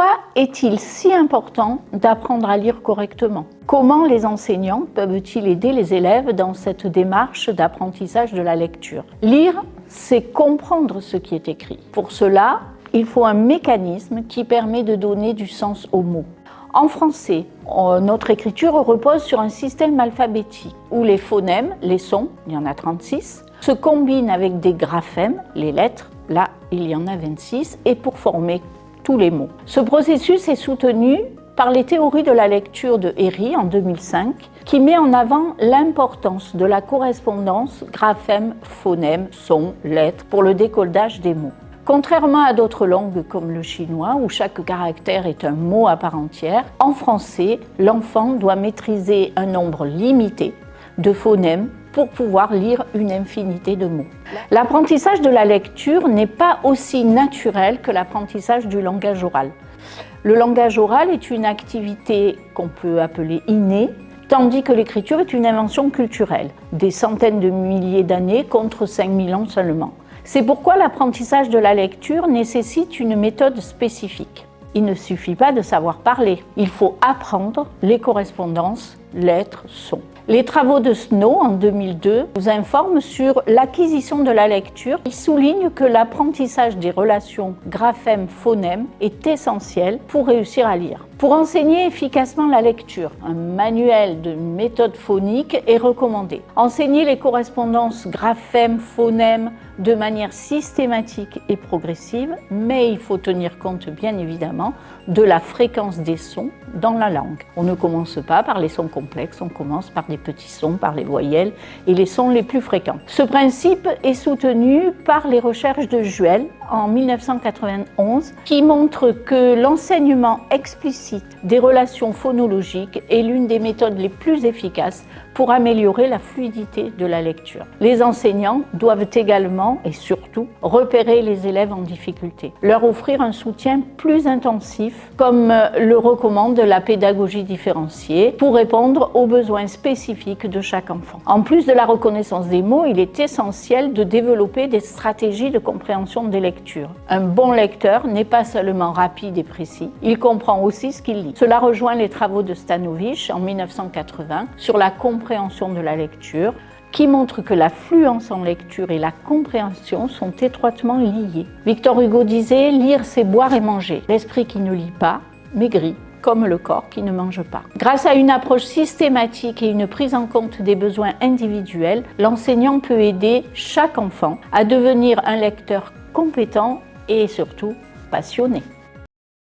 Pourquoi est-il si important d'apprendre à lire correctement? Comment les enseignants peuvent-ils aider les élèves dans cette démarche d'apprentissage de la lecture? Lire, c'est comprendre ce qui est écrit. Pour cela, il faut un mécanisme qui permet de donner du sens aux mots. En français, notre écriture repose sur un système alphabétique où les phonèmes, les sons, il y en a 36, se combinent avec des graphèmes, les lettres, là il y en a 26, et pour former tous les mots. Ce processus est soutenu par les théories de la lecture de Héry en 2005, qui met en avant l'importance de la correspondance graphème, phonème, son, lettres pour le décodage des mots. Contrairement à d'autres langues comme le chinois, où chaque caractère est un mot à part entière, en français, l'enfant doit maîtriser un nombre limité de phonèmes pour pouvoir lire une infinité de mots. L'apprentissage de la lecture n'est pas aussi naturel que l'apprentissage du langage oral. Le langage oral est une activité qu'on peut appeler innée, tandis que l'écriture est une invention culturelle, des centaines de milliers d'années contre 5000 ans seulement. C'est pourquoi l'apprentissage de la lecture nécessite une méthode spécifique. Il ne suffit pas de savoir parler, il faut apprendre les correspondances, lettres, sons. Les travaux de Snow en 2002 nous informent sur l'acquisition de la lecture. Ils soulignent que l'apprentissage des relations graphème-phonème est essentiel pour réussir à lire. Pour enseigner efficacement la lecture, un manuel de méthode phonique est recommandé. Enseigner les correspondances graphème-phonème de manière systématique et progressive, mais il faut tenir compte bien évidemment de la fréquence des sons dans la langue. On ne commence pas par les sons complexes, on commence par des petits sons, par les voyelles et les sons les plus fréquents. Ce principe est soutenu par les recherches de Juel en 1991 qui montrent que l'enseignement explicite des relations phonologiques est l'une des méthodes les plus efficaces pour améliorer la fluidité de la lecture. Les enseignants doivent également et surtout repérer les élèves en difficulté, leur offrir un soutien plus intensif comme le recommande la pédagogie différenciée pour répondre aux besoins spécifiques de chaque enfant. En plus de la reconnaissance des mots, il est essentiel de développer des stratégies de compréhension des lectures. Un bon lecteur n'est pas seulement rapide et précis, il comprend aussi ce qu'il lit. Cela rejoint les travaux de Stanovich en 1980 sur la compréhension de la lecture, qui montre que la fluence en lecture et la compréhension sont étroitement liées. Victor Hugo disait « Lire, c'est boire et manger. L'esprit qui ne lit pas maigrit, comme le corps qui ne mange pas ». Grâce à une approche systématique et une prise en compte des besoins individuels, l'enseignant peut aider chaque enfant à devenir un lecteur compétent et surtout passionné.